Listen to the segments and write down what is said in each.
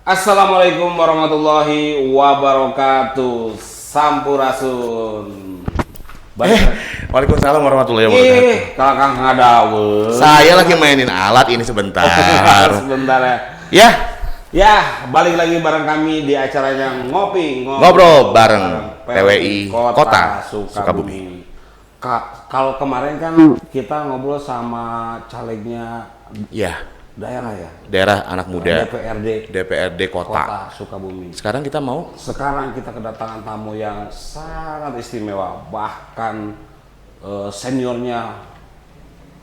Assalamualaikum warahmatullahi wabarakatuh. Sampurasun. Waalaikumsalam warahmatullahi wabarakatuh. Kakang ngadawe. Saya lagi mainin alat ini sebentar. Sebentar ya. Ya, Ya, balik lagi bareng kami di acaranya ngobrol bareng PWI Kota Sukabumi. Kalau kemarin kan kita ngobrol sama calegnya Ya, daerah ya. daerah anak muda DPRD Kota. Sukabumi. Sekarang kita kedatangan tamu yang sangat istimewa, bahkan seniornya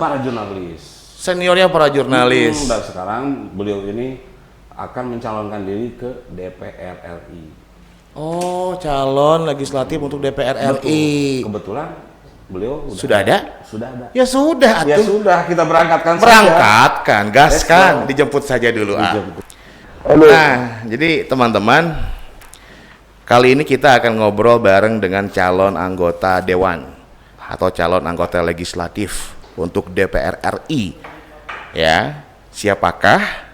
para jurnalis. Seniornya para jurnalis. Dan sekarang beliau ini akan mencalonkan diri ke DPR RI. Oh, calon legislatif untuk DPR RI. Kebetulan beliau Sudah ada? Sudah ada. Ya sudah, Ya atuh. sudah, kita berangkatkan Gaskan, Let's go. dijemput saja dulu. Dijemput. Nah, jadi teman-teman, kali ini kita akan ngobrol bareng dengan calon anggota Dewan atau calon anggota legislatif untuk DPR RI. Ya, siapakah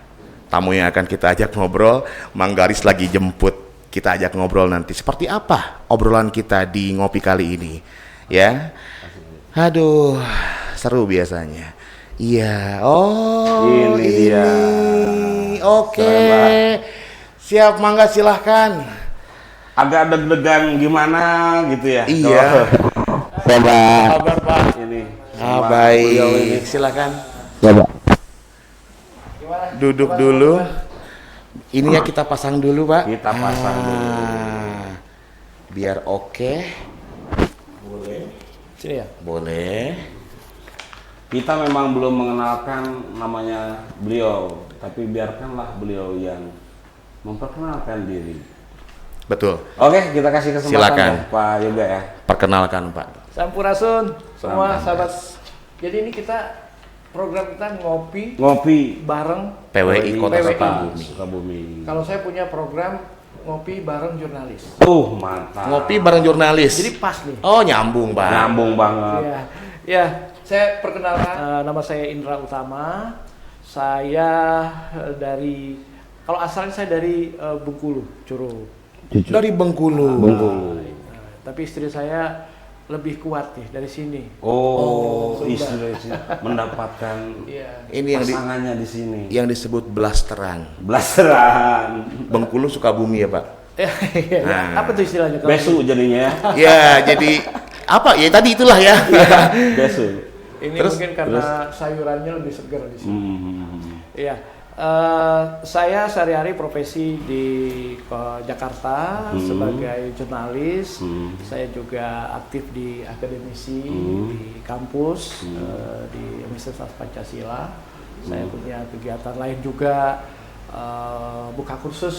tamu yang akan kita ajak ngobrol? Mang Garis lagi jemput, kita ajak ngobrol nanti. Seperti apa obrolan kita di ngopi kali ini? Ya, aduh, seru biasanya. Iya, oh Ini dia. Oke, siap, Mangga, silahkan. Agak deg-degan gimana gitu ya. Iya. Kabar Pak ini. Beliau ini. Baik, silakan. Coba. Duduk dulu. Ini ya kita pasang dulu, Pak. Kita pasang dulu. Biar oke. Boleh. Sini ya. Boleh. Kita memang belum mengenalkan namanya beliau, tapi biarkanlah beliau yang memperkenalkan diri. Betul. Oke, kita kasih kesempatan Silakan. ya, Pak Yoga ya. Perkenalkan, Pak. Sampurasun semua Salam. sahabat. Jadi ini kita program kita ngopi Ngopi bareng. PWI Kota PWI. Sukabumi. Sukabumi. Kalau saya punya program ngopi bareng jurnalis. Mantap. Ngopi bareng jurnalis. Jadi pas nih. Oh, nyambung, Pak. Nyambung banget. Ya, ya. Saya perkenalkan, nama saya Indra Utama. Saya dari, kalau asalnya saya dari Bengkulu, Curug. Dari Bengkulu. Tapi istri saya lebih kuat nih dari sini. Istri mendapatkan Iya. Ini yang pasangannya di sini. yang disebut blasteran. Blasteran. Bengkulu Sukabumi ya, Pak. Apa tuh istilahnya? kalau- Besu jadinya ya. Ya, jadi apa? Ya tadi itulah ya. Besu. Ini Terus- mungkin karena sayurannya lebih segar di sini. Iya, saya sehari-hari profesi di Jakarta sebagai jurnalis. Saya juga aktif di akademisi di kampus di Universitas Pancasila. Saya punya kegiatan lain juga, buka kursus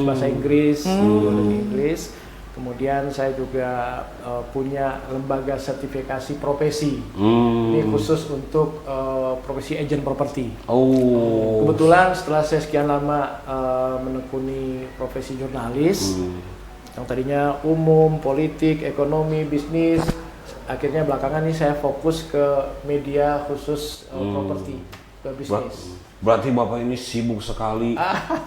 bahasa Inggris, biologi Inggris. Kemudian saya juga punya lembaga sertifikasi profesi. Ini khusus untuk profesi agent properti. Kebetulan setelah saya sekian lama menekuni profesi jurnalis, yang tadinya umum, politik, ekonomi, bisnis, akhirnya belakangan ini saya fokus ke media khusus properti, ke bisnis. Berarti Bapak ini sibuk sekali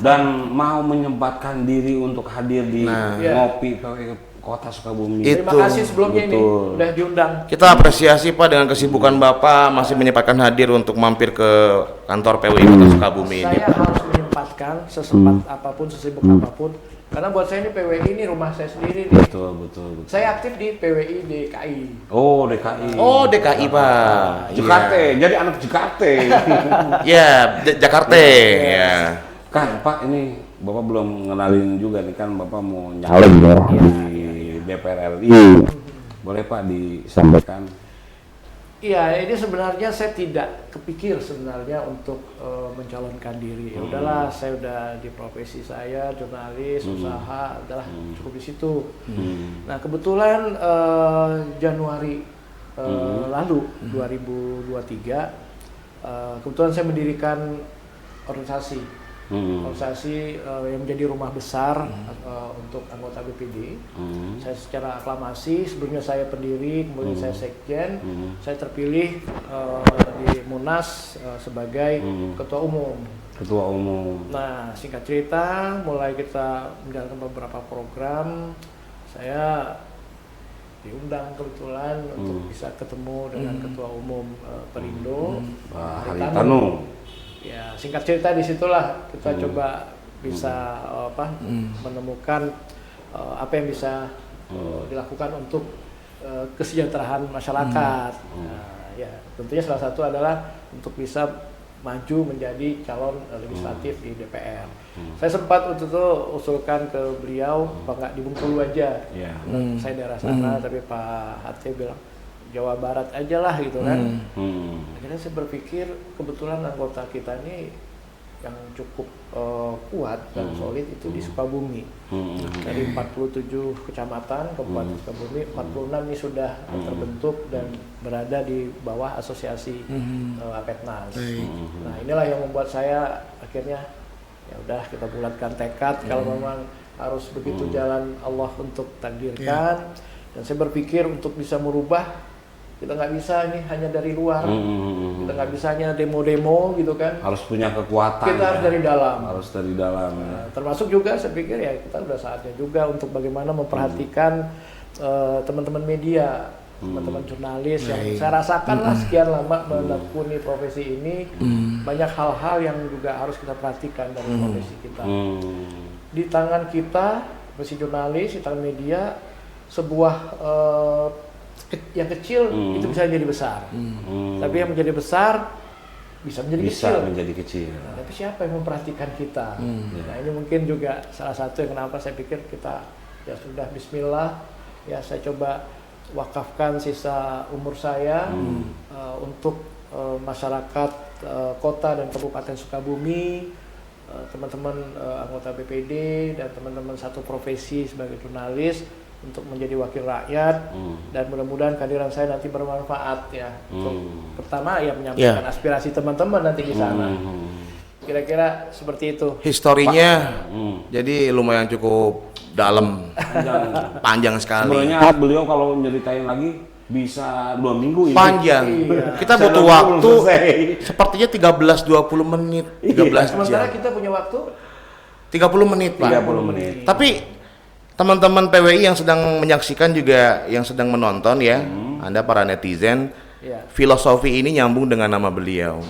dan mau menyempatkan diri untuk hadir di ngopi PWI Kota Sukabumi. Terima kasih sebelumnya ini udah diundang. Kita apresiasi, Pak, dengan kesibukan Bapak masih menyempatkan hadir untuk mampir ke kantor PWI Kota Sukabumi ini. Saya harus menyempatkan sesempat apapun, sesibuk apapun. Karena buat saya ini PWI ini rumah saya sendiri nih. Betul. Saya aktif di PWI DKI. DKI. Oh, DKI, Pak. Jakarta. Jadi anak Jakarta. Ya, Jakarta. Ya. Kan Pak, ini Bapak belum ngenalin juga nih, kan Bapak mau Caleg ya. di DPR RI. Boleh Pak disampaikan? Iya, ini sebenarnya saya tidak kepikir sebenarnya untuk mencalonkan diri. Ya udahlah, saya udah di profesi saya jurnalis, usaha, udahlah cukup di situ. Nah, kebetulan Januari lalu 2023 kebetulan saya mendirikan organisasi yang menjadi rumah besar untuk anggota BPD. Saya secara aklamasi, sebelumnya saya pendiri, kemudian saya sekjen, saya terpilih di Munas sebagai ketua umum. Ketua umum. Nah, singkat cerita, mulai kita menjalankan beberapa program, saya diundang kebetulan untuk bisa ketemu dengan Ketua Umum Perindo, Pak Haritanu. Ya, singkat cerita disitulah kita coba bisa menemukan apa yang bisa dilakukan untuk kesejahteraan masyarakat. Nah, ya, tentunya salah satu adalah untuk bisa maju menjadi calon legislatif di DPR. Saya sempat waktu itu usulkan ke beliau, Pak nggak di Bengkulu aja. Saya daerah sana, tapi Pak HT bilang Jawa Barat aja lah gitu kan. Akhirnya saya berpikir kebetulan anggota kita ini yang cukup kuat dan solid itu di Sukabumi. Dari 47 kecamatan Kabupaten Sukabumi, 46 ini sudah terbentuk dan berada di bawah asosiasi Apetnas. Nah, inilah yang membuat saya akhirnya ya udah kita bulatkan tekad kalau memang harus begitu jalan Allah untuk takdirkan. Dan saya berpikir untuk bisa merubah, kita nggak bisa ini hanya dari luar, kita nggak bisa hanya demo-demo gitu kan. Harus punya kekuatan. Kita harus dari dalam. Harus dari dalam. Nah, termasuk juga saya pikir ya kita udah saatnya juga untuk bagaimana memperhatikan teman-teman media, teman-teman jurnalis yang saya rasakan lah sekian lama menekuni profesi ini, banyak hal-hal yang juga harus kita perhatikan dari profesi kita. Di tangan kita, profesi jurnalis, di tangan media, sebuah yang kecil itu bisa jadi besar, tapi yang menjadi besar bisa menjadi kecil. Nah, tapi siapa yang memperhatikan kita? Nah, ini mungkin juga salah satu yang kenapa saya pikir kita ya sudah Bismillah, ya saya coba wakafkan sisa umur saya untuk masyarakat kota dan kabupaten Sukabumi, teman-teman anggota BPD dan teman-teman satu profesi sebagai jurnalis, untuk menjadi wakil rakyat, dan mudah-mudahan kehadiran saya nanti bermanfaat ya untuk pertama ya menyampaikan aspirasi teman-teman nanti di sana. Kira-kira seperti itu. Historinya jadi lumayan cukup dalam, panjang sekali. Sebenarnya beliau kalau nyeritain lagi bisa 2 minggu ini. Panjang. Kita butuh waktu sepertinya 13-20 menit, 13 Sementara jam. kita punya waktu 30 menit, Pak. 30 menit. Tapi teman-teman PWI yang sedang menyaksikan juga, yang sedang menonton ya, Anda para netizen, filosofi ini nyambung dengan nama beliau.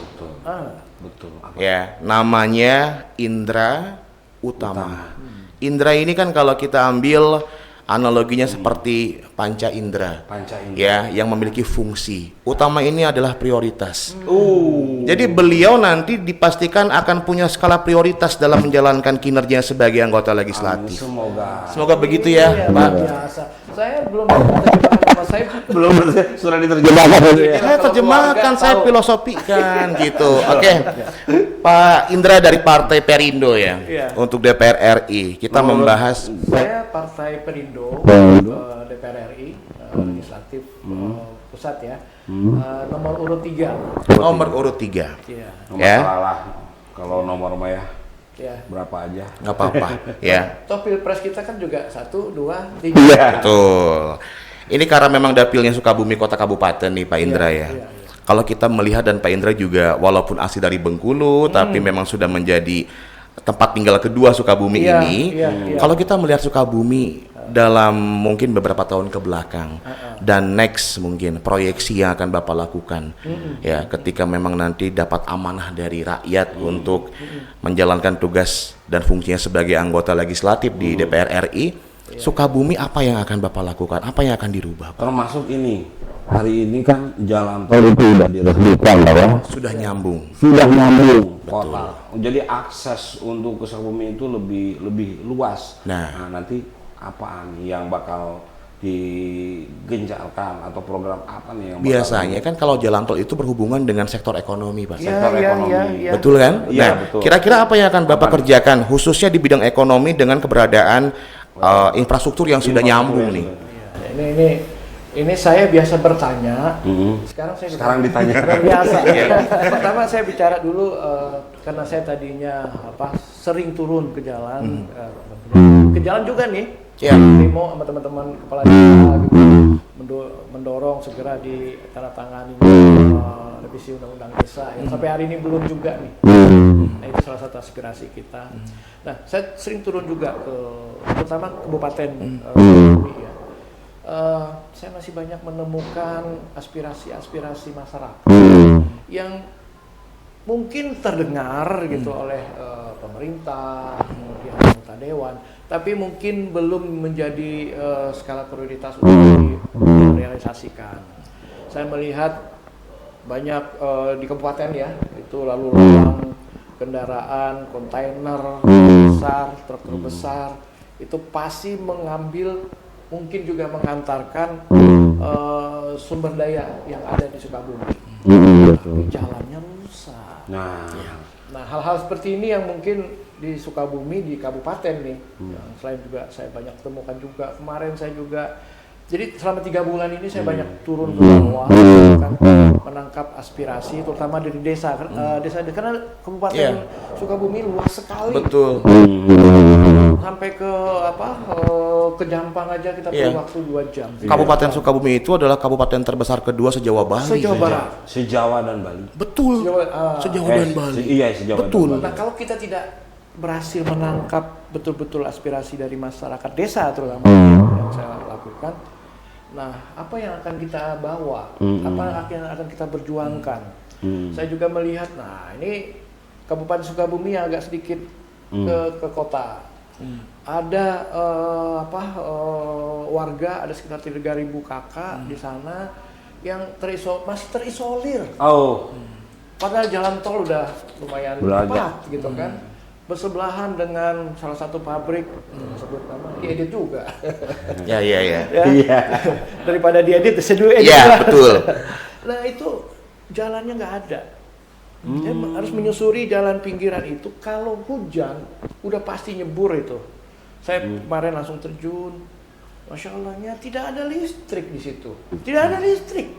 Betul. Ya, namanya Indra Utama. Indra ini kan kalau kita ambil analoginya seperti panca indera. Ya, yang memiliki fungsi. Utama ini adalah prioritas. Jadi beliau nanti dipastikan akan punya skala prioritas dalam menjalankan kinerja sebagai anggota legislatif. Semoga begitu ya, Pak. Biasa. Saya belum terjemahkan nama saya. Belum sudah diterjemahkan. Saya terjemahkan, saya filosofikan gitu. Oke. Pak Indra dari Partai Perindo ya. Untuk DPR RI. Kita membahas saya Partai Perindo, DPR RI, legislatif pusat ya. Nomor urut 3. Nomor urut 3. Iya. Masalah kalau nomor mah ya. Ya. Berapa aja? Nggak apa-apa, ya. Toh pilpres kita kan juga 1, 2, 3. Betul. Ini karena memang dapilnya Sukabumi Kota Kabupaten nih Pak Indra ya. Kalau kita melihat, dan Pak Indra juga walaupun asli dari Bengkulu, tapi memang sudah menjadi tempat tinggal kedua Sukabumi ini. Kalau kita melihat Sukabumi dalam mungkin beberapa tahun ke belakang dan next mungkin proyeksi yang akan Bapak lakukan ya ketika memang nanti dapat amanah dari rakyat untuk menjalankan tugas dan fungsinya sebagai anggota legislatif di DPR RI, Sukabumi apa yang akan Bapak lakukan? Apa yang akan dirubah, Pak? Termasuk ini. Hari ini kan jalan tol itu sudah diresmikan bahwa sudah nyambung kota. Jadi akses untuk ke Sukabumi itu lebih luas. Nah, nanti apa nih yang bakal digencarkan atau program apa nih yang biasanya kan kalau jalan tol itu berhubungan dengan sektor ekonomi, Pak. Sektor ekonomi. Betul kan? Iya, betul. Kira-kira apa yang akan Bapak kerjakan khususnya di bidang ekonomi dengan keberadaan infrastruktur yang sudah nyambung nih? Ini saya biasa bertanya, sekarang ditanya. Biasa. Pertama saya bicara dulu karena saya tadinya sering turun ke jalan, ke jalan juga nih, demo sama teman-teman kepala desa gitu, mendorong segera ditandatangani revisi undang-undang desa yang sampai hari ini belum juga nih. Nah itu salah satu aspirasi kita. Nah saya sering turun juga ke terutama kabupaten Sukabumi ya. Saya masih banyak menemukan aspirasi-aspirasi masyarakat yang mungkin terdengar gitu oleh pemerintah, kemudian anggota dewan, tapi mungkin belum menjadi skala prioritas untuk direalisasikan. Saya melihat banyak di kabupaten ya, itu lalu lalang kendaraan, kontainer besar, truk besar, itu pasti mengambil, mungkin juga mengantarkan sumber daya yang ada di Sukabumi. Tapi jalannya rusak. Nah, hal-hal seperti ini yang mungkin di Sukabumi, di kabupaten nih, yang selain juga saya banyak temukan juga. Kemarin saya juga, jadi selama 3 bulan ini saya banyak turun ke bawah, kan, menangkap aspirasi, terutama dari desa. Desa karena kabupaten Sukabumi luas sekali. Betul. Sampai ke ke Jampang aja kita perlu waktu 2 jam. Kabupaten Sukabumi itu adalah kabupaten terbesar kedua se-Jawa Bali. Se-Jawa Barat. Se-Jawa dan Bali. Betul. Se-Jawa dan Bali. Iya, se-Jawa betul. dan Bali. Nah, kalau kita tidak berhasil menangkap betul-betul aspirasi dari masyarakat desa terutama yang saya lakukan, nah apa yang akan kita bawa, apa yang akan kita berjuangkan. Saya juga melihat, nah ini Kabupaten Sukabumi yang agak sedikit ke kota. Ada warga, ada sekitar 3.000 kakak di sana yang masih terisolir. Padahal jalan tol udah lumayan cepat gitu kan. Bersebelahan dengan salah satu pabrik, sebut nama, diedit juga. Ya. Daripada diedit, seduh edit. Ya, betul. Nah itu jalannya nggak ada. Saya harus menyusuri jalan pinggiran itu. Kalau hujan, udah pasti nyebur itu. Saya kemarin langsung terjun. Masya Allahnya tidak ada listrik di situ. Tidak ada listrik.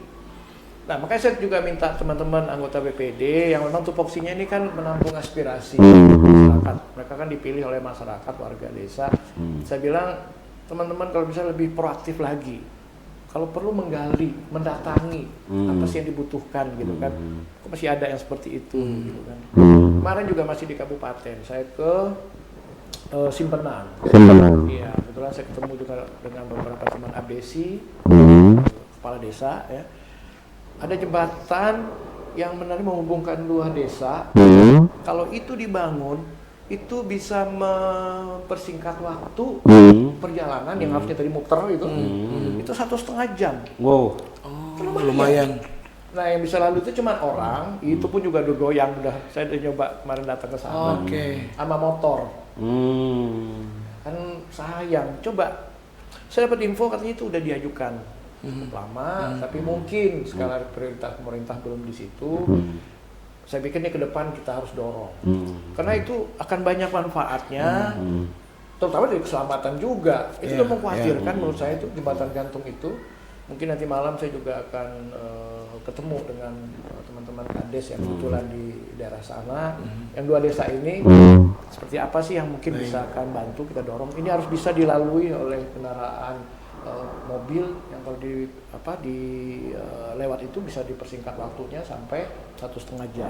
Nah, makanya saya juga minta teman-teman anggota BPD yang memang tupoksinya ini kan menampung aspirasi masyarakat. Mereka kan dipilih oleh masyarakat, warga desa. Saya bilang, teman-teman kalau bisa lebih proaktif lagi. Kalau perlu menggali, mendatangi apa sih yang dibutuhkan gitu kan. Kok masih ada yang seperti itu gitu kan. Kemarin juga masih di kabupaten, saya ke Simpenan. Iya, kebetulan saya ketemu juga dengan beberapa teman ABSI, kepala desa ya. Ada jembatan yang benar menghubungkan 2 desa. Kalau itu dibangun, itu bisa mempersingkat waktu perjalanan yang harusnya dari muter itu 1,5 jam. Wow. Lumayan. Nah, yang bisa lalu itu cuma orang, itu pun juga udah goyang, saya udah nyoba kemarin datang ke sana. Sama motor. Kan sayang. Coba saya dapat info katanya itu udah diajukan. Cukup lama, tapi mungkin skala prioritas pemerintah belum di situ. Saya pikir ini ke depan kita harus dorong, karena itu akan banyak manfaatnya, terutama dari keselamatan juga. Itu udah mengkhawatirkan menurut saya itu jembatan gantung itu. Mungkin nanti malam saya juga akan ketemu dengan teman-teman Kades yang kebetulan di daerah sana, yang 2 desa ini. Seperti apa sih yang mungkin bisa akan bantu kita dorong? Ini harus bisa dilalui oleh kendaraan mobil yang kalau lewat itu bisa dipersingkat waktunya sampai 1,5 jam.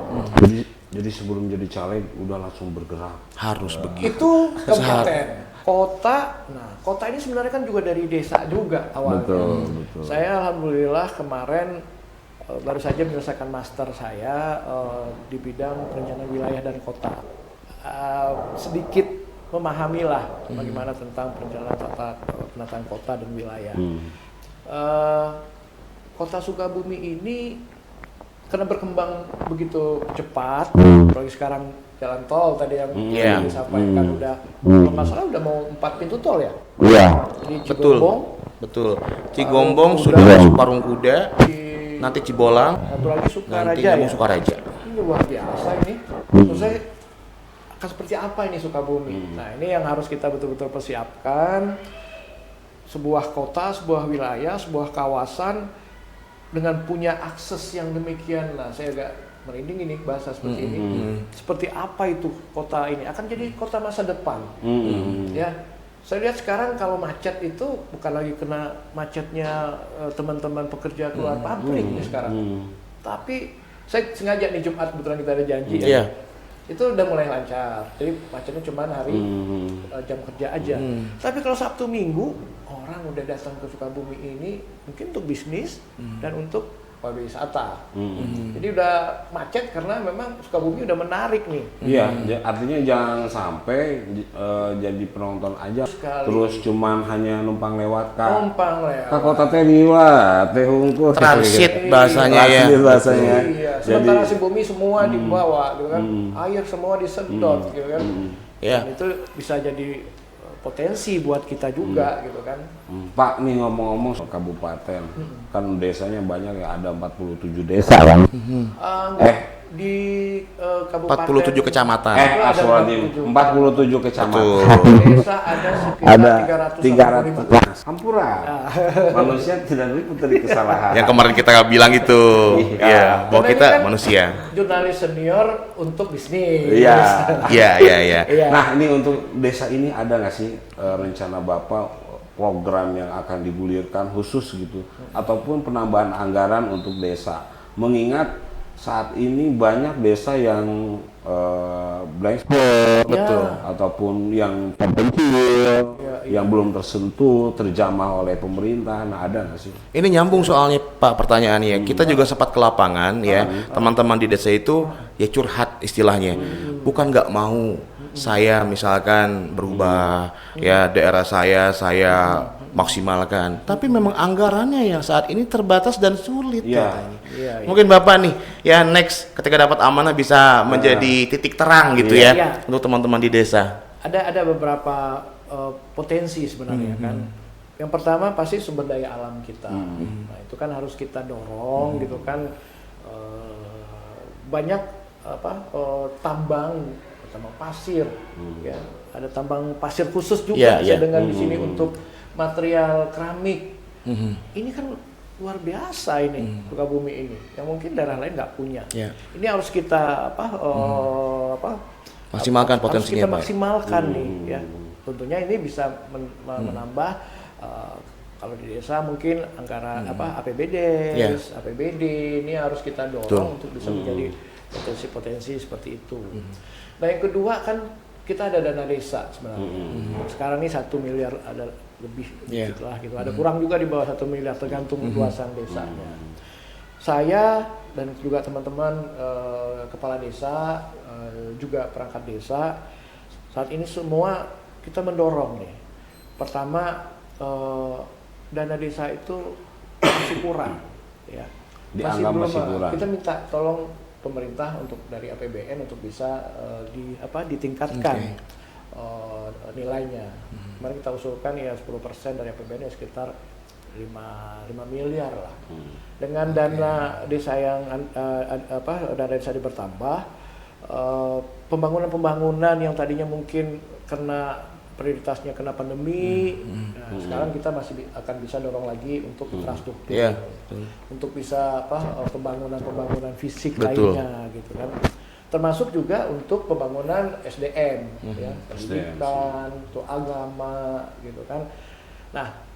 Jadi sebelum jadi caleg udah langsung bergerak. Harus begitu. Itu kabupaten. Kota, nah kota ini sebenarnya kan juga dari desa juga awalnya. Betul. Saya alhamdulillah kemarin baru saja menyelesaikan master saya di bidang perencanaan wilayah dan kota. Sedikit memahamilah bagaimana tentang penataan kota dan wilayah. Kota Sukabumi ini karena berkembang begitu cepat, apalagi sekarang jalan tol tadi yang disampaikan udah kalau nggak salah udah mau 4 pintu tol ya? Iya. Di Cigombong. Betul. Cigombong sudah masuk Parung Kuda, nanti Cibolang, satu lagi Sukaraja nanti ya. Sukaraja. Ini luar biasa ini. Terus saya akan seperti apa ini Sukabumi? Nah ini yang harus kita betul-betul persiapkan. Sebuah kota, sebuah wilayah, sebuah kawasan dengan punya akses yang demikian. Nah saya agak merinding ini bahasa seperti ini. Seperti apa itu kota ini? Akan jadi kota masa depan. Ya, saya lihat sekarang kalau macet itu bukan lagi kena macetnya teman-teman pekerja keluar pabrik sekarang. Tapi Saya sengaja nih Jumat kebetulan kita ada janji ya. Itu udah mulai lancar. Jadi macetnya cuma hari jam kerja aja. Tapi kalau Sabtu Minggu orang udah datang ke Sukabumi ini mungkin untuk bisnis dan untuk wisata. Jadi udah macet karena memang Sukabumi udah menarik nih. Iya, artinya jangan sampai jadi penonton aja terus cuman hanya numpang lewat ke kota teh liwat teh hungkul transit bahasanya ya. Iya. Sementara si bumi semua dibawa gitu kan. Air semua disedot gitu kan. Dan itu bisa jadi potensi buat kita juga gitu kan. Pak, nih ngomong-ngomong soal kabupaten, kan desanya banyak ya, ada 47 desa kan? Di kabupaten 47 kecamatan. Astagfirullahaladzim, 47 kecamatan. Desa ada sekitar 300. Hampura. Manusia tidak luput dari kesalahan. Yang kemarin kita bilang itu, ya, bahwa kita kan manusia. Jurnalis senior untuk bisnis. Iya. Nah, ini untuk desa ini ada nggak sih rencana Bapak program yang akan digulirkan khusus gitu, ataupun penambahan anggaran untuk desa? Mengingat saat ini banyak desa yang blank spot, betul, ataupun yang terpencil, yang belum tersentuh, terjamah oleh pemerintah. Nah, ada nggak sih? Ini nyambung soalnya Pak pertanyaannya. Kita juga sempat ke lapangan ya, teman-teman di desa itu ya curhat istilahnya. Bukan nggak mau saya misalkan berubah ya daerah saya maksimalkan, tapi memang anggarannya yang saat ini terbatas dan sulit katanya. Mungkin Bapak nih ya next ketika dapat amanah bisa menjadi titik terang gitu ya untuk teman-teman di desa. Ada beberapa potensi sebenarnya kan. Yang pertama pasti sumber daya alam kita. Nah, itu kan harus kita dorong gitu kan. Banyak tambang pasir ya. Ada tambang pasir khusus juga saya dengar di sini untuk material keramik. Ini kan luar biasa ini Sukabumi ini yang mungkin daerah lain nggak punya. Ini harus kita maksimalkan potensinya. Harus kita maksimalkan nih ya. Tentunya ini bisa menambah kalau di desa mungkin anggaran APBD, APBD ini harus kita dorong untuk bisa menjadi potensi-potensi seperti itu. Nah, yang kedua kan kita ada dana desa sebenarnya. Sekarang ini 1 miliar ada lebih gitu lah gitu. Ada kurang juga di bawah 1 miliar tergantung luasan desanya. Saya dan juga teman-teman kepala desa juga perangkat desa saat ini semua kita mendorong nih. Pertama dana desa itu masih kurang ya. Dianggap masih kurang. Kita minta tolong pemerintah untuk dari APBN untuk bisa ditingkatkan nilainya. Kemarin kita usulkan ya 10% dari APBN ya sekitar 5 miliar lah. Dengan dana desa yang dana desa bertambah, pembangunan yang tadinya mungkin prioritasnya kena pandemi, sekarang kita masih akan bisa dorong lagi untuk infrastruktur, untuk bisa pembangunan fisik lainnya gitu kan, termasuk juga untuk pembangunan SDM, ya, pendidikan, untuk agama gitu kan. Nah,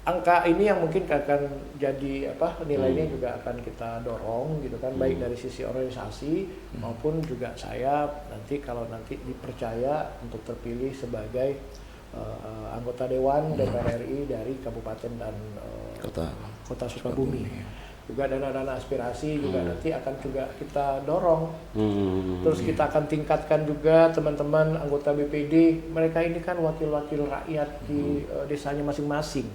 angka ini yang mungkin akan jadi nilainya juga akan kita dorong gitu kan, baik dari sisi organisasi maupun juga saya kalau nanti dipercaya untuk terpilih sebagai anggota Dewan DPR RI dari Kabupaten dan Kota Sukabumi. Juga dana-dana aspirasi juga nanti akan juga kita dorong. Terus kita akan tingkatkan juga teman-teman anggota BPD. Mereka ini kan wakil-wakil rakyat di desanya masing-masing.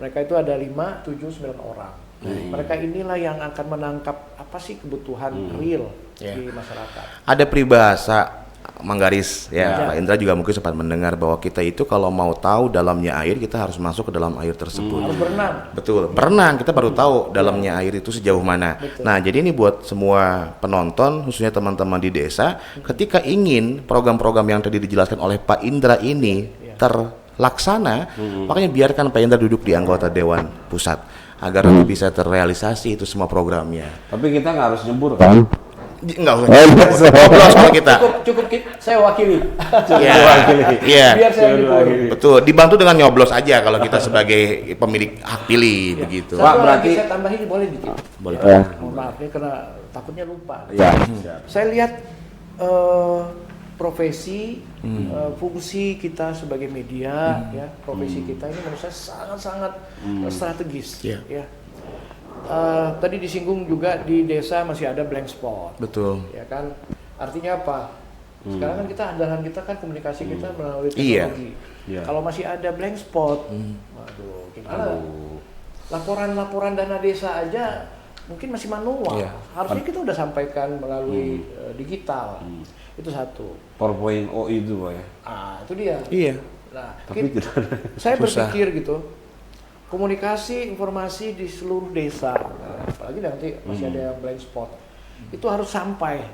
Mereka itu ada 5, 7, 9 orang. Mereka inilah yang akan menangkap apa sih kebutuhan real di masyarakat. Ada peribahasa Manggaris ya, Pak Indra juga mungkin sempat mendengar bahwa kita itu kalau mau tahu dalamnya air kita harus masuk ke dalam air tersebut. Harus berenang. Betul, berenang kita baru tahu dalamnya air itu sejauh mana. Betul. Nah, jadi ini buat semua penonton, khususnya teman-teman di desa, ketika ingin program-program yang tadi dijelaskan oleh Pak Indra ini terlaksana, makanya biarkan Pak Indra duduk di anggota Dewan Pusat agar nanti bisa terrealisasi itu semua programnya. Tapi kita nggak harus nyebur kan? Enggak usah. Ngobrol sama kita. Cukup saya wakili. Iya. Iya. Biar saya libur. Betul, dibantu dengan nyoblos aja kalau kita sebagai pemilik hak pilih begitu. Pak, Pak, berarti- saya tambahin boleh dikit. Boleh. Mohon maaf nih karena takutnya lupa. Ya. Saya lihat profesi, fungsi kita sebagai media, ya profesi kita ini menurut saya sangat-sangat strategis. Iya. Ya. Tadi disinggung juga di desa masih ada blank spot, Betul. ya kan? Artinya apa? Sekarang kan kita andalan kita kan komunikasi kita melalui Iya. teknologi. Iya. Kalau masih ada blank spot, waduh, gimana? Laporan-laporan dana desa aja mungkin masih manual. Iya. Harusnya kita udah sampaikan melalui digital. Itu satu. 4.0 itu Pak ya. Itu dia. Iya. Nah, Tapi tidak ada. saya Susah. berpikir gitu, komunikasi informasi di seluruh desa, apalagi nanti masih ada yang blind spot, itu harus sampai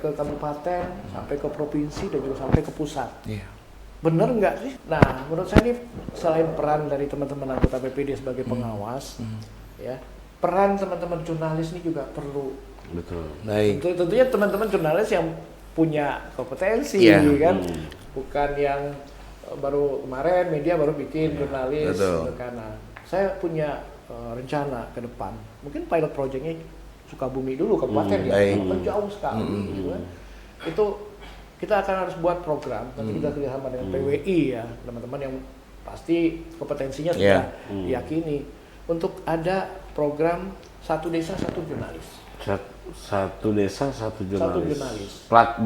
ke kabupaten, sampai ke provinsi dan juga sampai ke pusat. Iya. Bener nggak sih? Nah, menurut saya ini selain peran dari teman-teman anggota BPD sebagai pengawas, ya, peran teman-teman jurnalis ini juga perlu. Betul. Baik. Tentunya teman-teman jurnalis yang punya kompetensi, Iya. kan, bukan yang baru kemarin media baru bikin jurnalis, betul. karena saya punya rencana ke depan, mungkin pilot projectnya Sukabumi dulu kabupaten ya, baik. kan jauh sekali, gitu kan. Itu kita akan harus buat program, nanti kita kerjasama dengan PWI ya, teman-teman yang pasti kompetensinya sudah diyakini, untuk ada program satu desa satu jurnalis. Satu desa satu jurnalis. Satu jurnalis.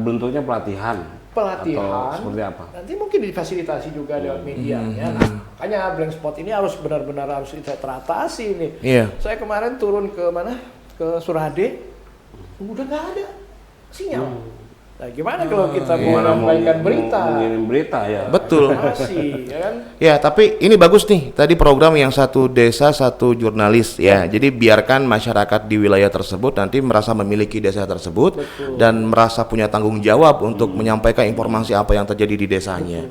Bentuknya pelatihan. Pelatihan. Atau seperti apa? Nanti mungkin difasilitasi juga lewat medianya. Nah, makanya blank spot ini harus benar-benar harus teratasi nih. Iya. Saya kemarin turun ke mana? Ke Surade, udah nggak ada sinyal. Nah, gimana kalau kita mau menyampaikan berita? Mengirim berita ya. Betul. Masih, ya kan? Ya, tapi ini bagus nih. Tadi program yang satu desa satu jurnalis ya. Jadi biarkan masyarakat di wilayah tersebut nanti merasa memiliki desa tersebut dan merasa punya tanggung jawab untuk menyampaikan informasi apa yang terjadi di desanya.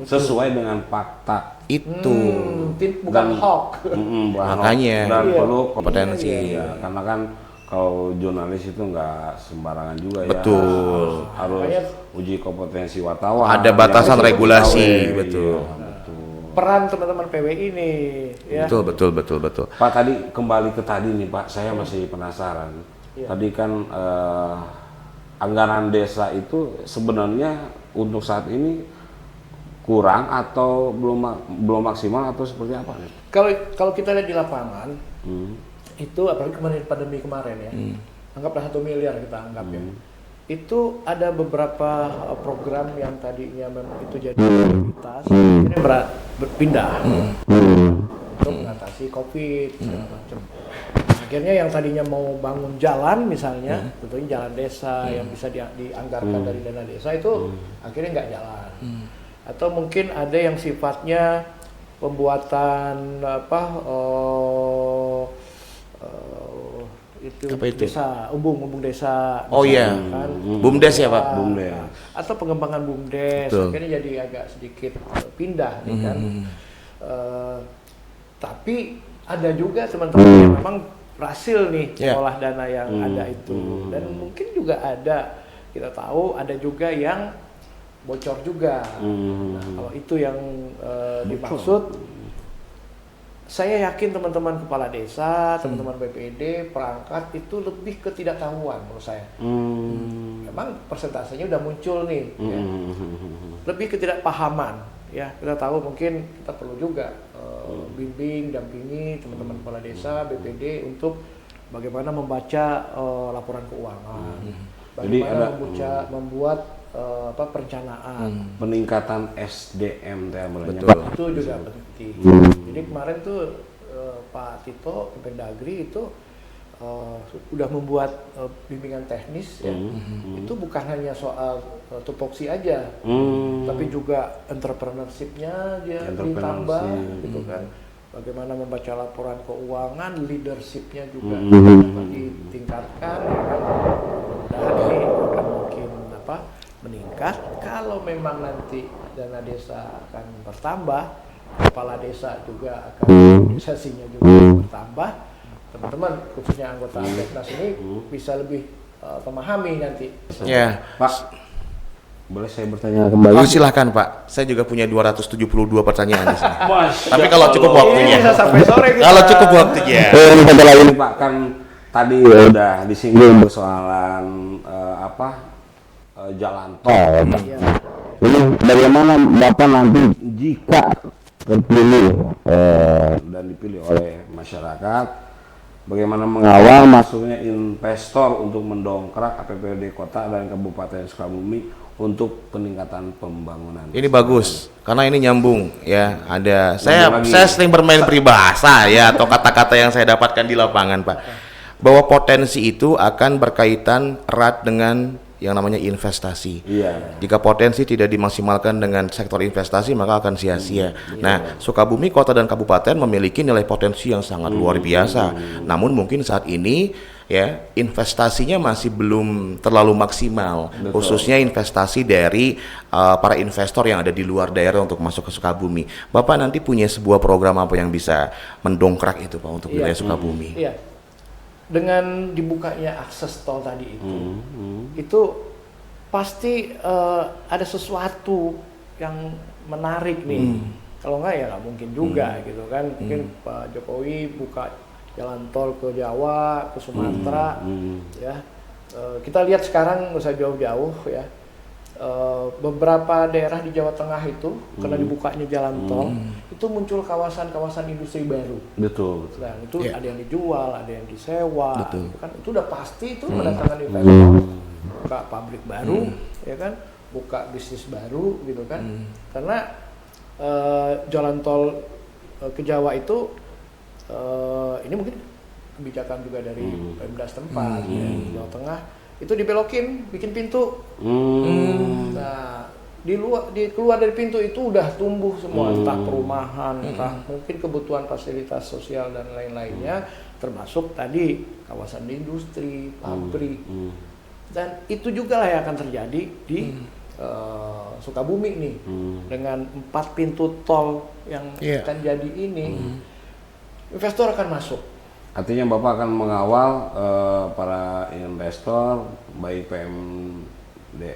Sesuai dengan fakta. Itu. Bukan hoax. Makanya. Dan Iya. perlu Kompetensi. Ya, karena kan kalau jurnalis itu nggak sembarangan juga Betul. ya. Harus Makanya uji kompetensi wartawan. Ada batasan yang regulasi, pegawai. betul. Iya, betul. Peran teman-teman PWI ini, ya. Betul. Pak, tadi kembali ke tadi nih Pak, saya masih penasaran. Iya. Tadi kan anggaran desa itu sebenarnya untuk saat ini kurang atau belum maksimal atau seperti apa nih? Kalau kita lihat di lapangan, itu apalagi kemarin pandemi kemarin ya, anggaplah 1 miliar kita anggap ya. Itu ada beberapa program yang tadinya memang itu jadi prioritas, ini berpindah untuk mengatasi COVID segala macam. Akhirnya yang tadinya mau bangun jalan misalnya, tentunya jalan desa yang bisa dianggarkan dari dana desa itu akhirnya nggak jalan. Atau mungkin ada yang sifatnya pembuatan itu Apa itu? desa, umbung desa. Oh iya. Kan. BUMDes ya Pak? BUMDes. Atau pengembangan BUMDes, Betul. akhirnya jadi agak sedikit pindah nih kan. Tapi ada juga teman-teman yang memang berhasil nih Yeah. mengolah dana yang ada itu. Dan mungkin juga ada, kita tahu ada juga yang bocor juga. Nah, kalau itu yang dimaksud, saya yakin teman-teman kepala desa, teman-teman BPD, perangkat itu lebih ketidaktahuan menurut saya. Memang persentasenya udah muncul nih, ya. Lebih ketidakpahaman. Ya, kita tahu mungkin kita perlu juga bimbing, dampingi teman-teman kepala desa, BPD untuk bagaimana membaca laporan keuangan, bagaimana membuat perencanaan. Peningkatan SDM Betul. Itu juga penting. Jadi kemarin tuh Pak Tito Kemendagri itu udah membuat bimbingan teknis ya. Itu bukan hanya soal tupoksi aja, tapi juga entrepreneurship-nya dia ditambah gitu kan. Bagaimana membaca laporan keuangan, leadership-nya juga ditingkatkan. Dan ini akan mungkin meningkat. Kalau memang nanti dana desa akan bertambah, kepala desa juga akan organisasinya juga bertambah, teman-teman khususnya anggota Ambeknas ini bisa lebih memahami nanti. Ya. Pak, boleh saya bertanya kembali? Oh, silahkan Pak. Saya juga punya 272 pertanyaan di sini. Masya Tapi kalau cukup Allah. waktunya. Ini bisa sampai sore kita. Kalau cukup waktunya. Ini setelah ini Pak, kan tadi udah disinggung persoalan jalan tol. Iya. Ini bagaimana Bapak nanti jika terpilih dan dipilih oleh masyarakat, bagaimana mengawal masuknya investor untuk mendongkrak APBD kota dan Kabupaten Sukabumi untuk peningkatan pembangunan. Ini bagus karena ini nyambung ya. Ada Nyambung lagi. saya sering bermain peribahasa ya atau kata-kata yang saya dapatkan di lapangan, Pak. Bahwa potensi itu akan berkaitan erat dengan yang namanya investasi. Iya. Jika potensi tidak dimaksimalkan dengan sektor investasi maka akan sia-sia. Nah, Sukabumi kota dan kabupaten memiliki nilai potensi yang sangat luar biasa. Namun mungkin saat ini ya investasinya masih belum terlalu maksimal. Betul. Khususnya investasi dari para investor yang ada di luar daerah untuk masuk ke Sukabumi. Bapak nanti punya sebuah program apa yang bisa mendongkrak itu Pak untuk wilayah Sukabumi? Iya. Dengan dibukanya akses tol tadi itu pasti ada sesuatu yang menarik nih. Kalau nggak ya nggak mungkin juga gitu kan. Mungkin Pak Jokowi buka jalan tol ke Jawa, ke Sumatera, ya. Kita lihat sekarang nggak usah jauh-jauh ya. Beberapa daerah di Jawa Tengah itu karena dibukanya jalan tol itu muncul kawasan-kawasan industri baru. Betul. Nah, itu ada yang dijual, ada yang disewa, Betul. gitu kan itu udah pasti itu mendatangkan investor, buka pabrik baru, ya kan, buka bisnis baru, gitu kan, karena jalan tol ke Jawa itu ini mungkin kebijakan juga dari Pemda setempat, ya, di Jawa Tengah itu dibelokin, bikin pintu. Nah, keluar dari pintu itu udah tumbuh semua, entah perumahan, entah mungkin kebutuhan fasilitas sosial dan lain-lainnya, termasuk tadi kawasan industri, pabrik, dan itu juga lah yang akan terjadi di Sukabumi nih, dengan 4 pintu tol yang akan jadi ini, investor akan masuk. Artinya Bapak akan mengawal para investor baik PMDA,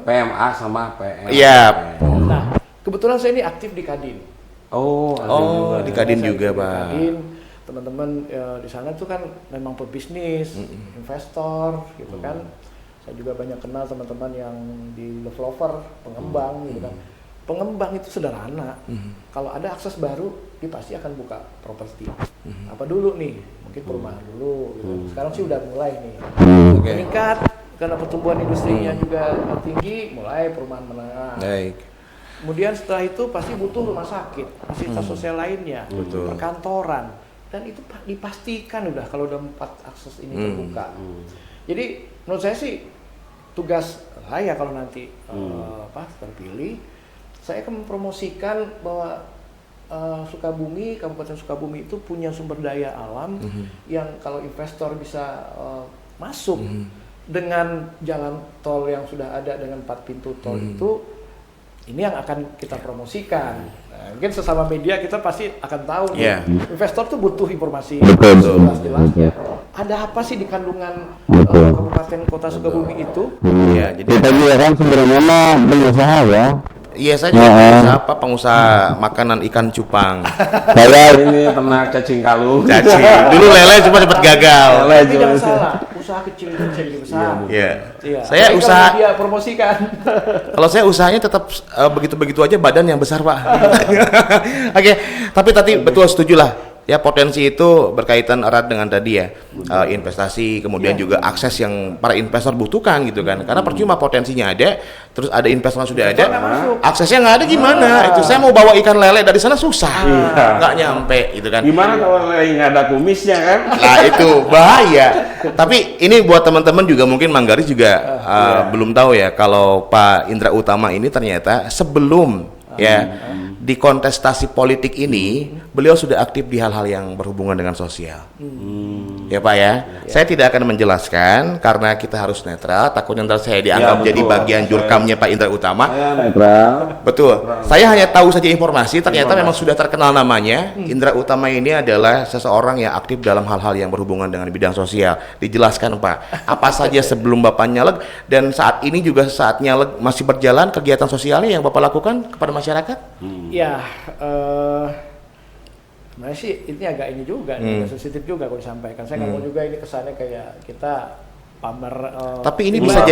PMA sama PM. Iya. Nah, kebetulan saya ini aktif di Kadin. Di Kadin Saya juga, di Pak. Kadin, teman-teman di sana tuh kan memang pebisnis, investor, gitu kan. Saya juga banyak kenal teman-teman yang di developer, pengembang, gitu kan. Pengembang itu sederhana. Kalau ada akses baru, dia pasti akan buka properti. Apa dulu nih? Mungkin perumahan dulu. Gitu. Sekarang sih udah mulai nih. Meningkat karena pertumbuhan industrinya juga tinggi, mulai perumahan menengah. Baik. Kemudian setelah itu pasti butuh rumah sakit, fasilitas sosial lainnya, perkantoran, dan itu dipastikan udah kalau udah 4 akses ini terbuka. Jadi menurut saya sih tugas saya kalau nanti terpilih, saya akan mempromosikan bahwa Sukabumi, Kabupaten Sukabumi itu punya sumber daya alam yang kalau investor bisa masuk dengan jalan tol yang sudah ada dengan 4 pintu tol itu, ini yang akan kita promosikan. Nah, mungkin sesama media kita pasti akan tahu nih, investor tuh butuh informasi jelas-jelasnya. Ada apa sih di kandungan Kabupaten Kota Sukabumi itu? Ya, jadi Kita juga kan sebenarnya pengusaha ya. iya saya juga pengusaha makanan ikan cupang. Saya ini ternak cacing kalung. Cacing. Dulu lele cuma sempat gagal. Tapi jangan salah, usaha kecil itu bisa jadi besar. Iya. Iya. Saya Tapi usaha. kalau dia promosikan. Kalau saya usahanya tetap begitu-begitu aja, badan yang besar Pak. Oke, tapi tadi betul setuju lah. Ya potensi itu berkaitan erat dengan tadi ya investasi, kemudian juga akses yang para investor butuhkan gitu kan. Karena percuma potensinya ada, terus ada investor yang sudah ada, aksesnya nggak ada gimana? Itu saya mau bawa ikan lele dari sana susah, nggak nyampe gitu kan. Gimana kalau lele nggak ada kumisnya kan? Nah itu bahaya. Tapi ini buat teman-teman juga mungkin Manggaris juga belum tahu ya kalau Pak Indra Utama ini ternyata sebelum Ya, di kontestasi politik ini beliau sudah aktif di hal-hal yang berhubungan dengan sosial. Ya Pak ya. Saya tidak akan menjelaskan karena kita harus netral. Takutnya ntar saya dianggap jadi bagian jurkamnya Pak Indra Utama. Saya netral. Betul. Saya hanya tahu saja informasi. Ternyata memang sudah terkenal namanya. Indra Utama ini adalah seseorang yang aktif dalam hal-hal yang berhubungan dengan bidang sosial. Dijelaskan Pak. Apa saja sebelum Bapak nyalek dan saat ini juga saat nyalek masih berjalan kegiatan sosialnya yang Bapak lakukan kepada masyarakat? Ya, sebenarnya sih ini agak ini juga, agak sensitif juga kalau disampaikan. Saya nggak mau juga ini kesannya kayak kita pamer. Tapi ini bisa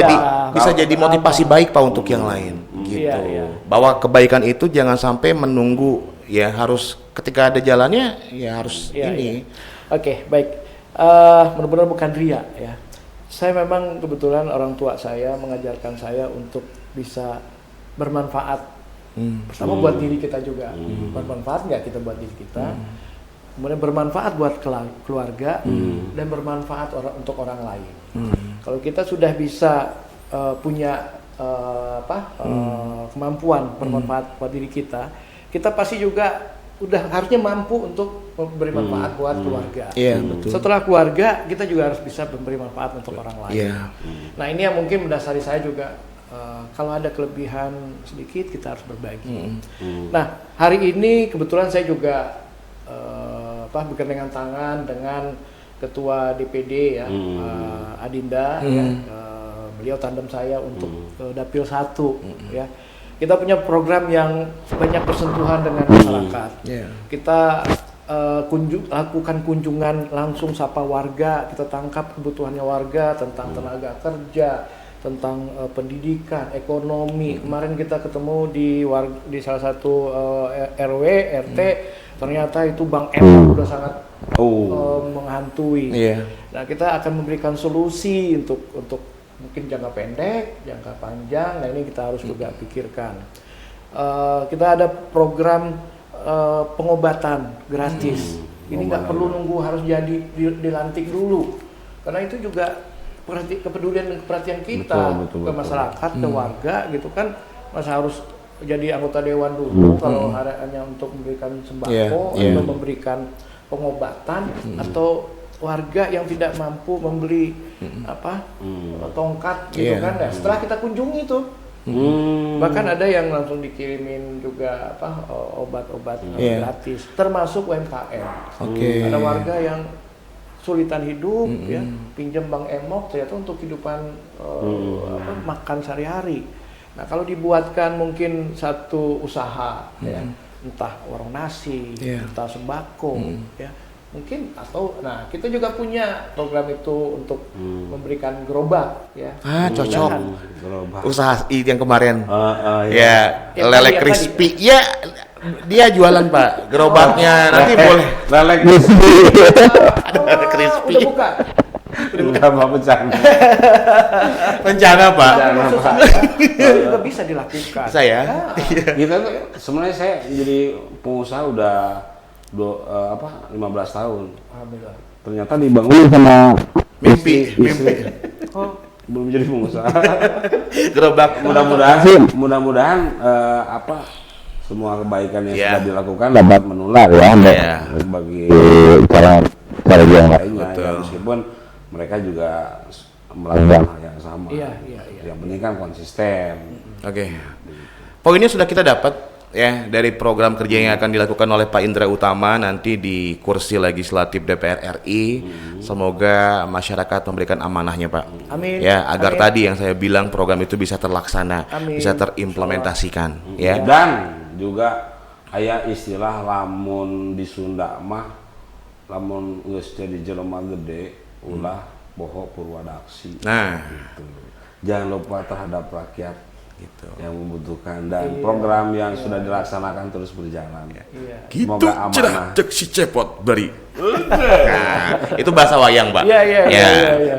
jadi motivasi baik Pak untuk yang lain, gitu. Iya. Bahwa kebaikan itu jangan sampai menunggu, ya harus ketika ada jalannya, ya harus ini. Oke, baik. Benar-benar bukan ria ya. Saya memang kebetulan orang tua saya mengajarkan saya untuk bisa bermanfaat. Pertama buat diri kita juga, bermanfaat nggak kita buat diri kita, kemudian bermanfaat buat keluarga dan bermanfaat untuk orang lain. Kalau kita sudah bisa punya kemampuan bermanfaat buat diri kita, kita pasti juga udah harusnya mampu untuk memberi manfaat buat keluarga. Betul. Setelah keluarga, kita juga harus bisa memberi manfaat untuk orang lain. Nah ini yang mungkin mendasari saya juga. Kalau ada kelebihan sedikit kita harus berbagi. Nah hari ini kebetulan saya juga bergandengan tangan dengan ketua DPD ya, Adinda. Beliau tandem saya untuk Dapil 1 ya. Kita punya program yang banyak bersentuhan dengan masyarakat. Kita lakukan kunjungan langsung, sapa warga, kita tangkap kebutuhannya warga tentang tenaga kerja, tentang pendidikan, ekonomi. Kemarin kita ketemu di salah satu RW, RT, ternyata itu Bang Emok udah sangat menghantui. Nah, kita akan memberikan solusi untuk mungkin jangka pendek, jangka panjang. Nah, ini kita harus juga pikirkan. Kita ada program pengobatan gratis. Ini nggak perlu nunggu harus jadi dilantik dulu, karena itu juga kepedulian dan perhatian kita ke masyarakat, ke warga gitu kan. Masa harus jadi anggota dewan dulu kalau hanya untuk memberikan sembako atau memberikan pengobatan, atau warga yang tidak mampu membeli tongkat gitu kan. Nah, setelah kita kunjungi itu bahkan ada yang langsung dikirimin juga obat-obat gratis, termasuk UMKM. Ada warga yang sulitan hidup ya, pinjam Bang Emok ternyata untuk kehidupan makan sehari-hari. Nah, kalau dibuatkan mungkin satu usaha ya, entah warung nasi, entah sembako ya, mungkin, atau nah kita juga punya program itu untuk memberikan gerobak ya. Cocok. Gerobak. Usaha yang kemarin. Ya. Lele crispy. Ya, dia jualan Pak gerobaknya. Nanti boleh. Lele crispy. Ada lele crispy. Udah buka. Udah mau bencana. Rencana Pak. Itu juga bisa dilakukan. Saya. Kita tuh sebenarnya saya jadi pengusaha udah 15 tahun. Alhamdulillah. Ternyata dibangun sama Mimpi. belum jadi pengusaha. Gerobak. Mudah-mudahan semua kebaikan yang sudah dilakukan dapat menular ya bagi para yang lainnya. Ya, meskipun mereka juga melakukan hal yang sama. Yang penting kan konsisten. Poinnya sudah kita dapat ya dari program kerja yang akan dilakukan oleh Pak Indra Utama nanti di kursi legislatif DPR RI. Semoga masyarakat memberikan amanahnya Pak. Amin. Ya, agar tadi yang saya bilang program itu bisa terlaksana, bisa terimplementasikan. Ya. Dan juga aya istilah lamun di Sunda mah lamun geus jadi jelema gede ulah boho purwadaksi. Nah, gitu. Jangan lupa terhadap rakyat gitu yang membutuhkan, dan program yang sudah dilaksanakan terus berjalan. Gitu Semoga amanah. cek si cepot bari. Nah, itu bahasa wayang, Pak.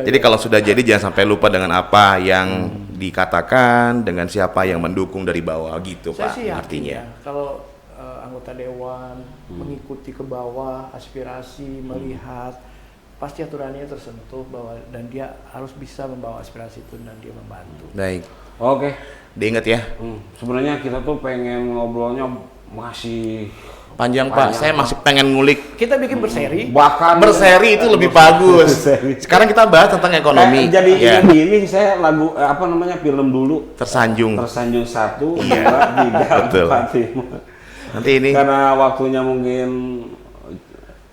Jadi kalau sudah jadi jangan sampai lupa dengan apa yang dikatakan, dengan siapa yang mendukung dari bawah gitu, Saya Pak. sih Artinya. kalau anggota dewan mengikuti ke bawah aspirasi, melihat pasti aturannya tersentuh bahwa, dan dia harus bisa membawa aspirasi itu dan dia membantu. Baik. Oke, Diingat ya. Sebenarnya kita tuh pengen ngobrolnya masih Panjang Pak, saya masih pengen ngulik. Kita bikin berseri. bahkan Berseri itu lebih bagus. Berseri. Sekarang kita bahas tentang ekonomi. Jadi ya. ini saya lagu film dulu Tersanjung. Tersanjung 1, 2, 3, Betul. 4, 5. Nanti ini Karena waktunya mungkin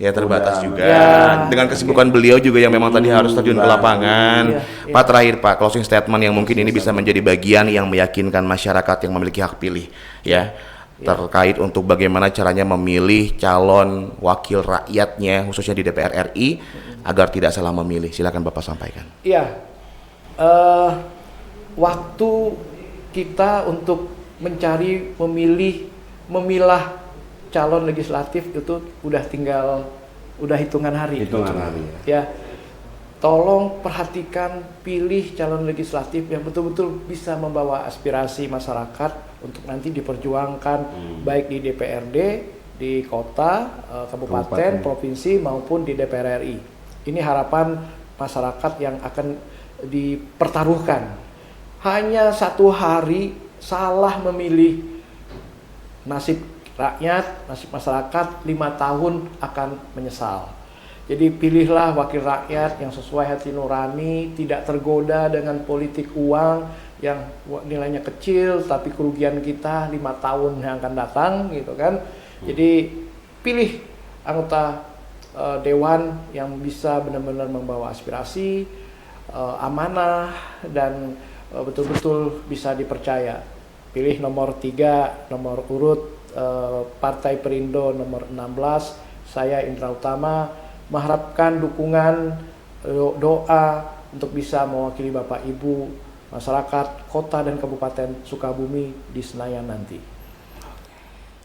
ya terbatas udah, juga. ya. Dengan kesibukan beliau juga yang memang tadi harus terjun ke lapangan. Iya, iya. Pak, terakhir Pak, closing statement yang mungkin ini bisa menjadi bagian yang meyakinkan masyarakat yang memiliki hak pilih ya. Terkait untuk bagaimana caranya memilih calon wakil rakyatnya khususnya di DPR RI agar tidak salah memilih. Silakan Bapak sampaikan. Iya, waktu kita untuk mencari, memilah calon legislatif itu udah hitungan hari. hitungan hari ya. Ya, tolong perhatikan, pilih calon legislatif yang betul-betul bisa membawa aspirasi masyarakat untuk nanti diperjuangkan baik di DPRD, di kota, kabupaten, provinsi maupun di DPR RI. Ini harapan masyarakat yang akan dipertaruhkan. Hanya satu hari salah memilih, nasib rakyat, nasib masyarakat 5 tahun akan menyesal. Jadi pilihlah wakil rakyat yang sesuai hati nurani, tidak tergoda dengan politik uang yang nilainya kecil tapi kerugian kita 5 tahun yang akan datang gitu kan. Jadi pilih anggota dewan yang bisa benar-benar membawa aspirasi, amanah dan betul-betul bisa dipercaya. Pilih nomor 3, nomor urut Partai Perindo nomor 16. Saya Indra Utama mengharapkan dukungan, doa untuk bisa mewakili Bapak Ibu, masyarakat kota dan kabupaten Sukabumi di Senayan nanti.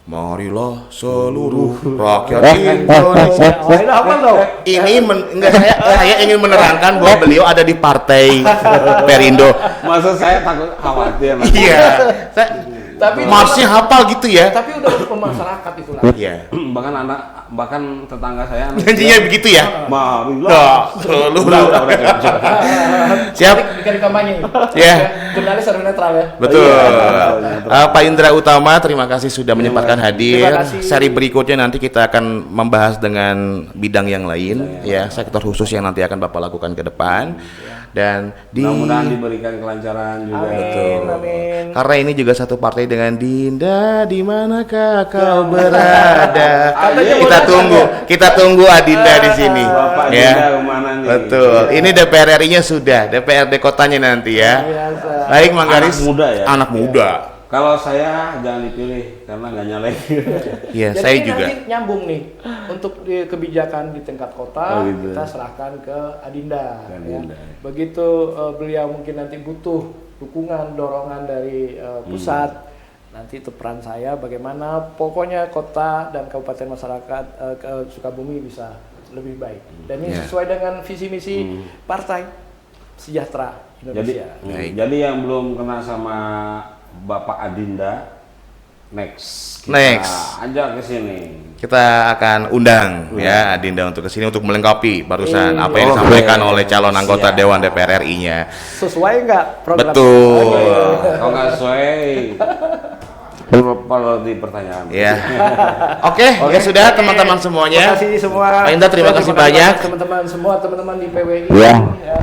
Marilah seluruh rakyat Indonesia. Ini apa dong? Ini saya ingin menerangkan bahwa beliau ada di Partai Perindo. Maksud saya takut khawatir. Iya. Tapi Masih hafal gitu ya. tapi udah untuk masyarakat itulah. Iya. bahkan tetangga saya Janjinya begitu ya. marilah Nah, seluruh. Siap. Dikali kampanye. Ya. Jurnalis harus netral ya. Betul. Iya. Pak Indra Utama, terima kasih sudah menyempatkan hadir. Terima kasih. Seri berikutnya nanti kita akan membahas dengan bidang yang lain, ya, sektor khusus yang nanti akan Bapak lakukan ke depan. Dan mudah-mudahan diberikan kelancaran juga. Amin, amin. Karena ini juga satu partai dengan Dinda, di manakah kau berada? Kita tunggu Adinda di sini. Bapak Ya. Dinda kemana nih? Betul. Ini DPR RI-nya sudah, DPRD kotanya nanti ya. Biasa. Baik, Manggaris. Anak muda ya? Anak muda. Kalau saya jangan dipilih karena nggak nyalek. Iya, Jadi saya ini juga. nanti nyambung nih untuk kebijakan di tingkat kota, Oh, gitu. kita serahkan ke Adinda. Adinda. Ya. Begitu beliau mungkin nanti butuh dukungan, dorongan dari pusat, nanti itu peran saya bagaimana pokoknya kota dan kabupaten masyarakat Sukabumi bisa lebih baik. Dan ini Ya. sesuai dengan visi misi Partai Sejahtera Indonesia. Baik. Jadi yang belum kena sama Bapak Adinda, next ajak ke sini. Kita akan undang ya Adinda untuk kesini untuk melengkapi barusan apa yang Oke. disampaikan oleh calon anggota Siap. Dewan DPR RI-nya. Sesuai nggak program? Betul. Kalau nggak sesuai, kalau di pertanyaan. Ya. Oke, ya sudah teman-teman semuanya. Terima kasih semua. Pak Indra, terima kasih banyak. Teman-teman semua, teman-teman di PWI. Ya.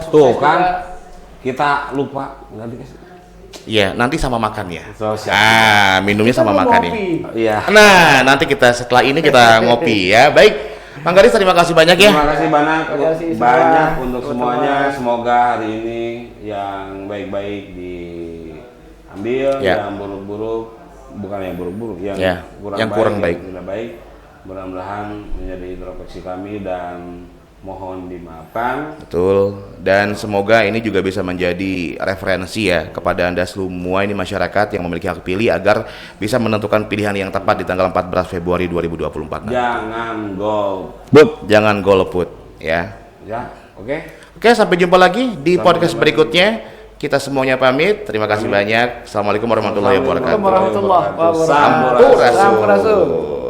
sukses Tuh kan, juga. kita lupa nggak dikasih. Iya, nanti sama makan ya. So, siap. Minumnya sama Kita mau makan ya. ngopi. Iya. Nah, nanti setelah ini kita ngopi ya. Baik, Manggaris terima kasih banyak ya. Terima kasih banyak, Terima kasih semua. banyak untuk Teman-teman. semuanya. Semoga hari ini yang baik-baik diambil, Ya. yang buruk-buruk bukan yang buruk-buruk, yang Ya, yang kurang baik. yang tidak baik. Mudah-mudahan menjadi introspeksi kami dan mohon dimaafkan. Betul. Dan semoga ini juga bisa menjadi referensi ya kepada Anda semua ini masyarakat yang memiliki hak pilih agar bisa menentukan pilihan yang tepat di tanggal 14 Februari 2024 nanti. Jangan Jangan golput ya. ya, oke? Oke, sampai jumpa lagi di podcast berikutnya. Kita semuanya pamit. Terima kasih banyak. Assalamualaikum warahmatullahi wabarakatuh. Assalamualaikum warahmatullahi wabarakatuh. Sampurasun. Sampurasun. Sampurasun.